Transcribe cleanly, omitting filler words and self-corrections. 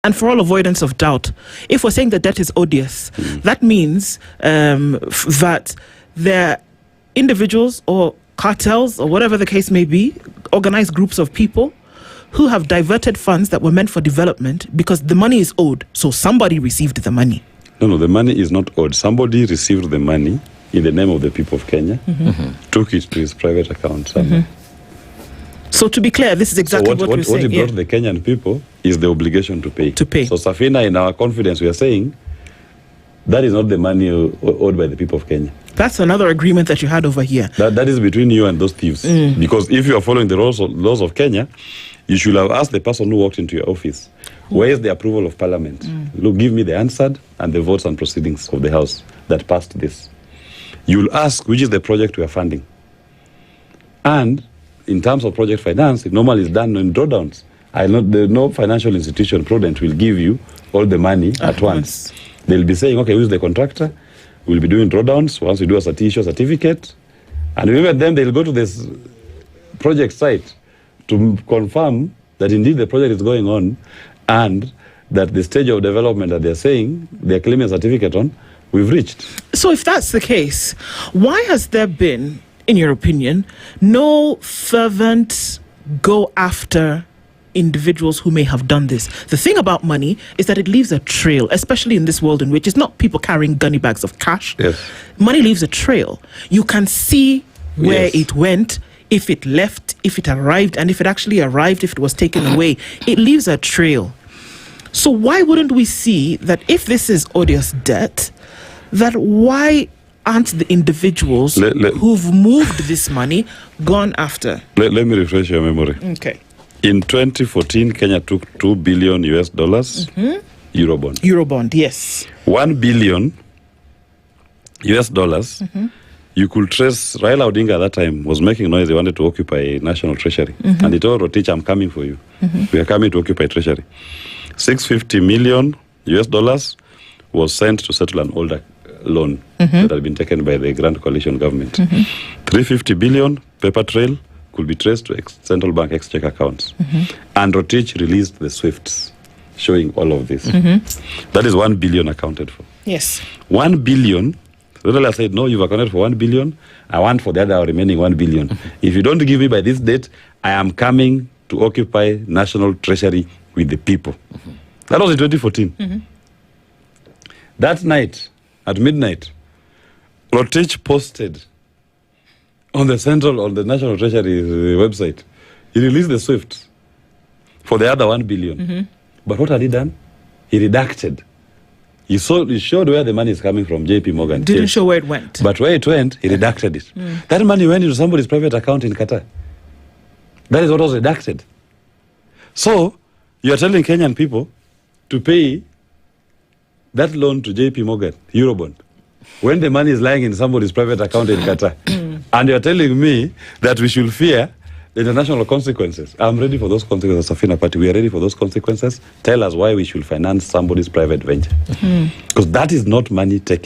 And for all avoidance of doubt, if we're saying the debt is odious, that means that there are individuals or cartels or whatever the case may be, organized groups of people who have diverted funds that were meant for development because the money is owed. So somebody received the money. No, the money is not owed. Somebody received the money in the name of the people of Kenya, took it to his private account. So to be clear, this is exactly what we're saying. What it brought the Kenyan people is the obligation to pay. So Safina, in our confidence, we are saying that is not the money owed by the people of Kenya. That's another agreement that you had over here. That is between you and those thieves. Because if you are following the laws of Kenya, you should have asked the person who walked into your office, where is the approval of Parliament? Look, give me the answered and the votes and proceedings of the House that passed this. You'll ask, which is the project we are funding? And in terms of project finance, it normally is done in drawdowns. No financial institution prudent will give you all the money at once. They'll be saying, okay, who's the contractor? We'll be doing drawdowns once we do a certificate. And even then, they'll go to this project site to confirm that indeed the project is going on and that the stage of development that they're saying they're claiming a certificate on, we've reached. So if that's the case, why has there been, in your opinion, no fervent go after individuals who may have done this? The thing about money is that it leaves a trail, especially in this world in which it's not people carrying gunny bags of cash. Money leaves a trail. You can see where it went, if it left, if it arrived, and if it actually arrived, if it was taken away. It leaves a trail. So why wouldn't we see that if this is odious debt, that why aren't the individuals who've moved this money gone after? Let me refresh your memory. Okay. In 2014, Kenya took $2 billion Eurobond. Eurobond, yes. $1 billion you could trace. Raila Odinga at that time was making noise. He wanted to occupy national treasury. And he told Rotich, I'm coming for you. We are coming to occupy treasury. $650 million was sent to settle an older loan that had been taken by the Grand Coalition government. 350 billion paper trail could be traced to central bank exchequer accounts. And Rotich released the SWIFTs showing all of this. That is 1 billion accounted for. Yes. 1 billion. Rotich said, no, you've accounted for 1 billion. I want for the other remaining 1 billion. If you don't give me by this date, I am coming to occupy national treasury with the people. That was in 2014. That night, at midnight, Rotich posted on the National Treasury website, he released the SWIFT for the other 1 billion. But what had he done? He redacted. He showed where the money is coming from, JP Morgan. Didn't show where it went. But where it went, he redacted it. That money went into somebody's private account in Qatar. That is what was redacted. So, you are telling Kenyan people to pay that loan to JP Morgan, Eurobond, when the money is lying in somebody's private account in Qatar. And you're telling me that we should fear the international consequences. I'm ready for those consequences, Safina Party. We are ready for those consequences. Tell us why we should finance somebody's private venture. Because that is not money taken